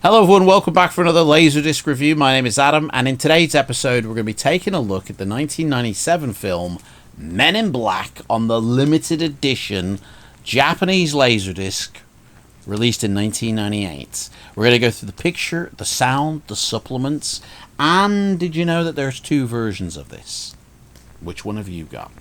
Hello everyone, welcome back for another Laserdisc review. My name is Adam, and in today's episode we're going to be taking a look at the 1997 film Men in Black on the limited edition Japanese Laserdisc released in 1998. We're going to go through the picture, the sound, the supplements, and did you know that there's two versions of this? Which one have you got?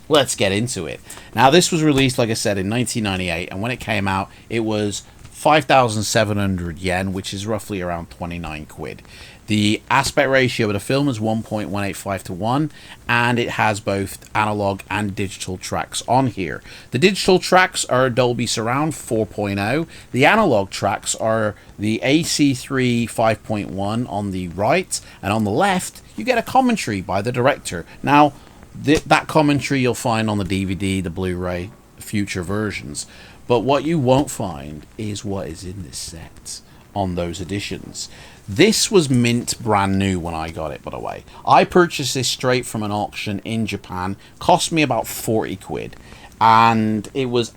Let's get into it. Now this was released, like I said, in 1998, and when it came out it was 5,700 yen, which is roughly around 29 quid. The aspect ratio of the film is 1.185 to 1, and it has both analog and digital tracks on here. The digital tracks are Dolby Surround 4.0. The analog tracks are the AC3 5.1 on the right, and on the left you get a commentary by the director. Now, that commentary you'll find on the DVD, the Blu-ray, future versions. But what you won't find is what is in this set on those editions. This was mint brand new when I got it, by the way. I purchased this straight from an auction in Japan. Cost me about 40 quid. And it was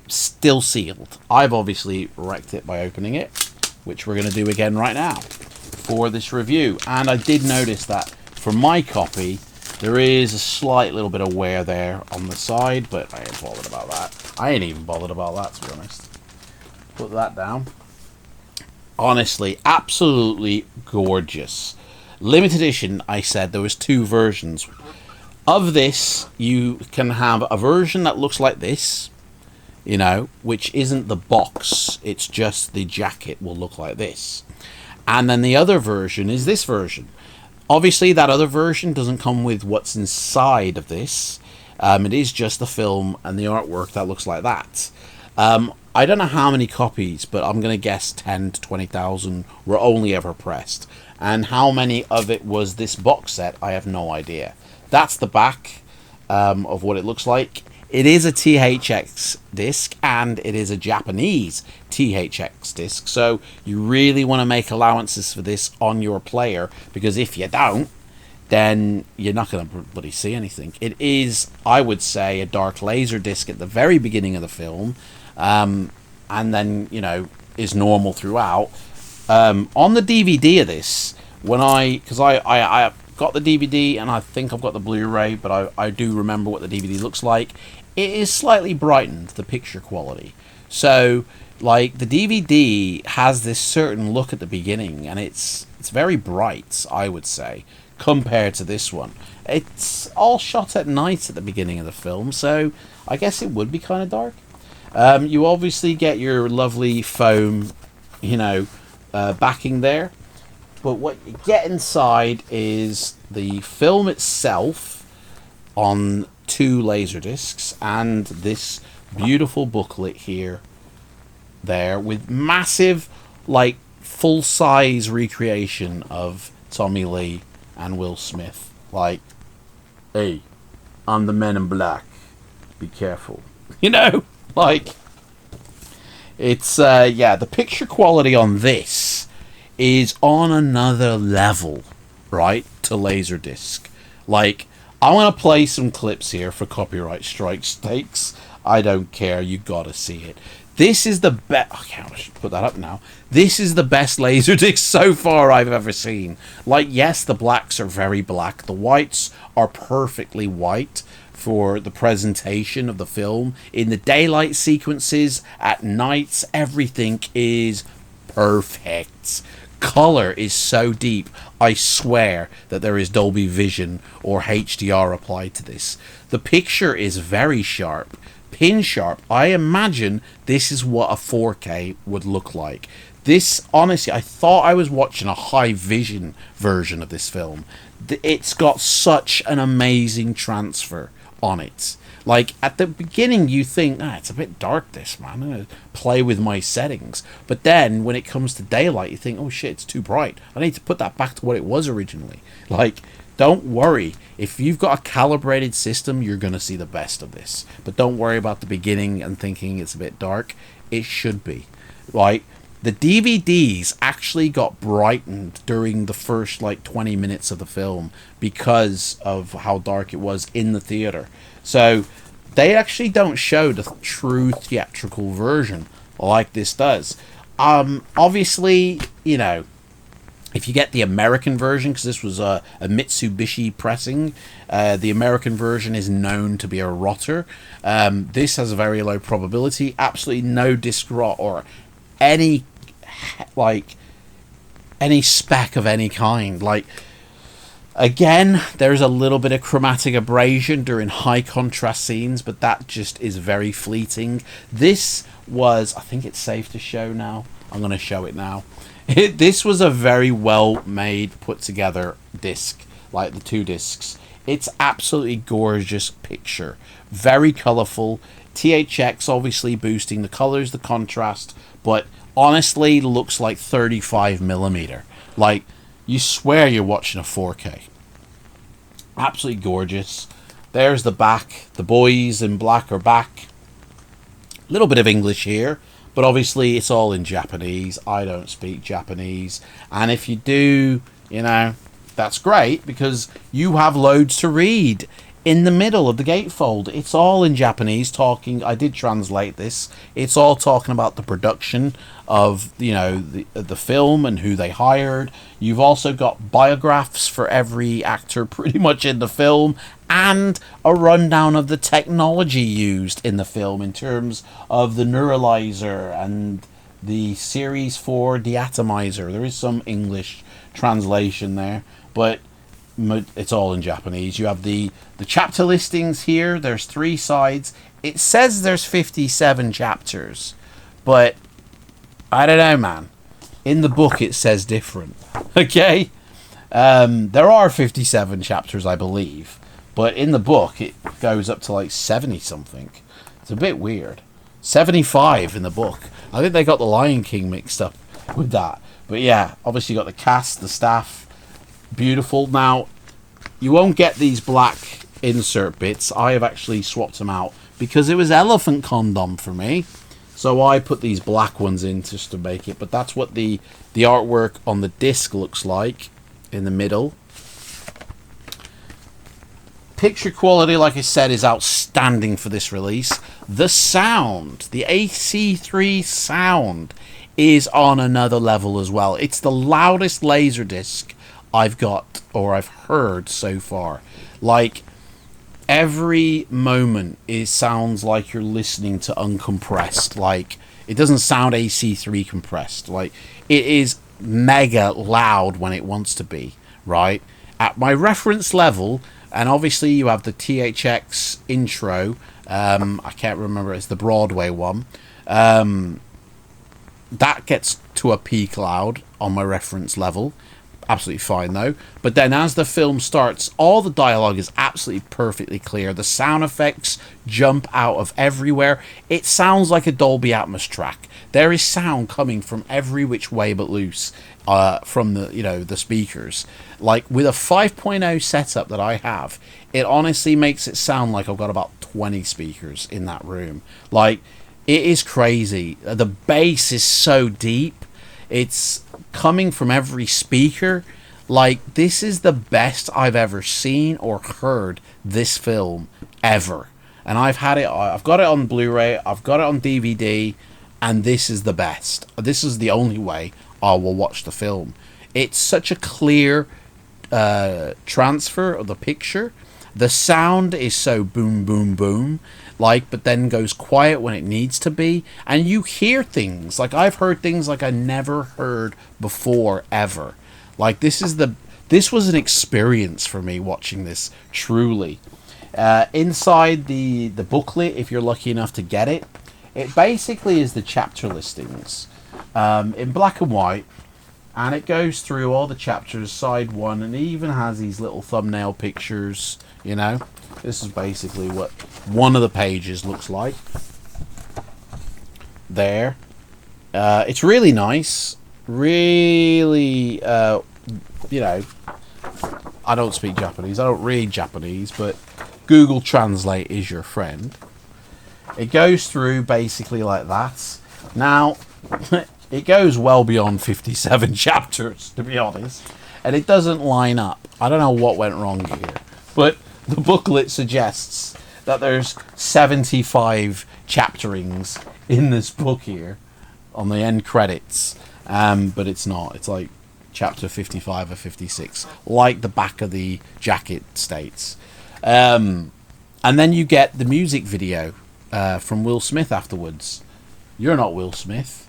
still sealed. I've obviously wrecked it by opening it, which we're going to do again right now for this review. And I did notice that for my copy, there is a slight little bit of wear there on the side, but I ain't bothered about that. I ain't even bothered about that, to be honest. Put that down. Honestly, absolutely gorgeous. Limited edition, I said there was two versions. Of this, you can have a version that looks like this, you know, which isn't the box. It's just the jacket will look like this. And then the other version is this version. Obviously, that other version doesn't come with what's inside of this. It is just the film and the artwork that looks like that. I don't know how many copies, but I'm going to guess 10 to 20,000 were only ever pressed. And how many of it was this box set, I have no idea. That's the back of what it looks like. It is a THX disc, and it is a Japanese THX disc, so you really want to make allowances for this on your player, because if you don't, then you're not going to bloody see anything. It is, I would say, a dark laser disc at the very beginning of the film, and then, you know, is normal throughout. On the DVD of this, because I got the DVD and I think I've got the Blu-ray, but I do remember what the DVD looks like. It is slightly brightened, the picture quality. So, like, the DVD has this certain look at the beginning, and it's very bright, I would say, compared to this one. It's all shot at night at the beginning of the film, so I guess it would be kind of dark. You obviously get your lovely foam, you know, backing there. But what you get inside is the film itself on two laser discs, and this beautiful booklet here, there, with massive, like, full-size recreation of Tommy Lee and Will Smith. Like, hey, I'm the Men in Black. Be careful. You know? Like, it's, yeah, the picture quality on this is on another level, right, to Laserdisc. Like, I want to play some clips here for copyright strike stakes. I don't care, you gotta see it. This is the best. Okay, I should put that up now. This is the best Laserdisc so far I've ever seen. Like, yes, the blacks are very black. The whites are perfectly white for the presentation of the film. In the daylight sequences, at nights, everything is perfect. Color is so deep, I swear that there is Dolby Vision or HDR applied to this. The picture is very sharp, pin sharp. I imagine this is what a 4K would look like. This, honestly, I thought I was watching a high vision version of this film. It's got such an amazing transfer on it. Like, at the beginning you think, it's a bit dark this, man. I'm going to play with my settings. But then, when it comes to daylight, you think, oh shit, it's too bright. I need to put that back to what it was originally. Like, don't worry. If you've got a calibrated system, you're going to see the best of this. But don't worry about the beginning and thinking it's a bit dark. It should be. Like, the DVDs actually got brightened during the first, like, 20 minutes of the film because of how dark it was in the theater. So they actually don't show the true theatrical version like this does. Obviously, you know, if you get the American version, because this was a Mitsubishi pressing, the American version is known to be a rotter. This has a very low probability, absolutely no disc rot or any, like, any speck of any kind. Like, again, there's a little bit of chromatic abrasion during high contrast scenes, but that just is very fleeting. This was, I think it's safe to show now. I'm going to show it now. This was a very well made, put together disc, like the 2 discs. It's absolutely gorgeous picture, very colourful. THX obviously boosting the colours, the contrast, but honestly looks like 35mm. Like, you swear you're watching a 4K. Absolutely gorgeous. There's the back. The boys in black are back. A little bit of English here, but obviously it's all in Japanese. I don't speak Japanese. And if you do, you know, that's great, because you have loads to read. In the middle of the gatefold, it's all in Japanese, talking. I did translate this. It's all talking about the production of, you know, the film and who they hired. You've also got biographs for every actor pretty much in the film, and a rundown of the technology used in the film in terms of the neuralizer and the Series 4 deatomizer. There is some English translation there, but it's all in Japanese. You have the chapter listings here. There's 3 sides. It says there's 57 chapters, but I don't know, man. In the book it says different. Okay? There are 57 chapters, I believe, but in the book it goes up to like 70 something. It's a bit weird. 75 in the book. I think they got the Lion King mixed up with that. But yeah, obviously you got the cast, the staff. Beautiful. Now, you won't get these black insert bits. I have actually swapped them out because it was elephant condom for me. So I put these black ones in just to make it. But that's what the artwork on the disc looks like in the middle. Picture quality, like I said, is outstanding for this release. The sound, the AC3 sound, is on another level as well. It's the loudest Laserdisc I've got, or I've heard so far. Like, every moment it sounds like you're listening to uncompressed. Like, it doesn't sound AC3 compressed. Like, it is mega loud when it wants to be, right? At my reference level, and obviously you have the THX intro, I can't remember, it's the Broadway one, that gets to a peak loud on my reference level. Absolutely fine though. But then as the film starts, all the dialogue is absolutely perfectly clear. The sound effects jump out of everywhere. It sounds like a Dolby Atmos track. There is sound coming from every which way but loose from the, you know, the speakers. Like with a 5.0 setup that I have, it honestly makes it sound like I've got about 20 speakers in that room. Like, it is crazy. The bass is so deep. It's coming from every speaker. Like, this is the best I've ever seen or heard this film ever. And I've got it on Blu-ray, I've got it on DVD, and this is the best. This is the only way I will watch the film. It's such a clear transfer of the picture. The sound is so boom, boom, boom, like, but then goes quiet when it needs to be. And you hear things, like I've heard things like I never heard before, ever. Like, this was an experience for me watching this, truly. Inside the booklet, if you're lucky enough to get it, it basically is the chapter listings in black and white. And it goes through all the chapters, side one, and it even has these little thumbnail pictures, you know. This is basically what one of the pages looks like. There. It's really nice. Really, you know, I don't speak Japanese. I don't read Japanese, but Google Translate is your friend. It goes through basically like that. Now, it goes well beyond 57 chapters, to be honest. And it doesn't line up. I don't know what went wrong here. But the booklet suggests that there's 75 chapterings in this book here. on the end credits, but it's not. It's like chapter 55 or 56, like the back of the jacket states. And then you get the music video from Will Smith afterwards. You're not Will Smith.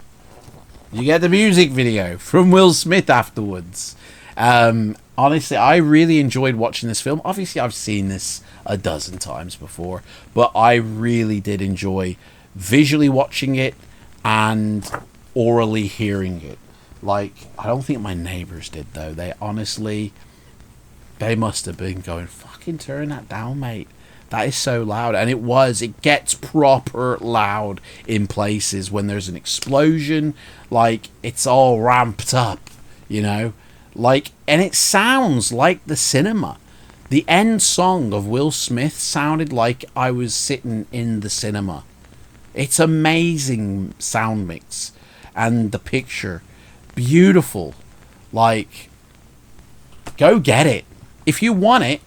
You get the music video from Will Smith afterwards. Honestly, I really enjoyed watching this film. Obviously, I've seen this a dozen times before, but I really did enjoy visually watching it and orally hearing it. Like, I don't think my neighbors did, though. They must have been going, fucking turn that down, mate. That is so loud. And it gets proper loud in places when there's an explosion. Like, it's all ramped up, you know? Like, and it sounds like the cinema. The end song of Will Smith sounded like I was sitting in the cinema. It's amazing sound mix. And the picture, beautiful. Like, go get it. If you want it,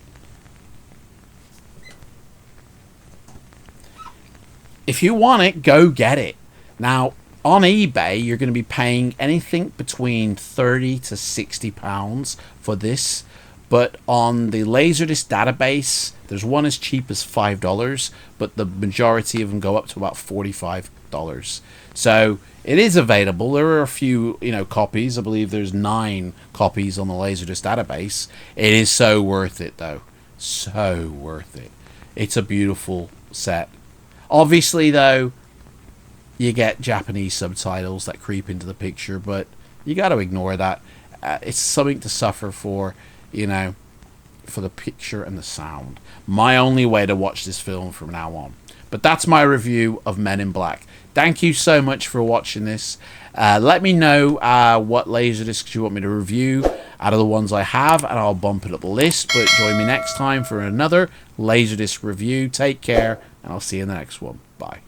go get it. Now, on eBay, you're going to be paying anything between £30 to £60 for this. But on the Laserdisc database, there's one as cheap as $5, but the majority of them go up to about $45. So it is available. There are a few, copies. I believe there's 9 copies on the Laserdisc database. It is so worth it, though. So worth it. It's a beautiful set. Obviously, though, you get Japanese subtitles that creep into the picture, but you got to ignore that. It's something to suffer for, for the picture and the sound. My only way to watch this film from now on. But that's my review of Men in Black. Thank you so much for watching this. Let me know what Laserdiscs you want me to review out of the ones I have, and I'll bump it up the list. But join me next time for another Laserdisc review. Take care, and I'll see you in the next one. Bye.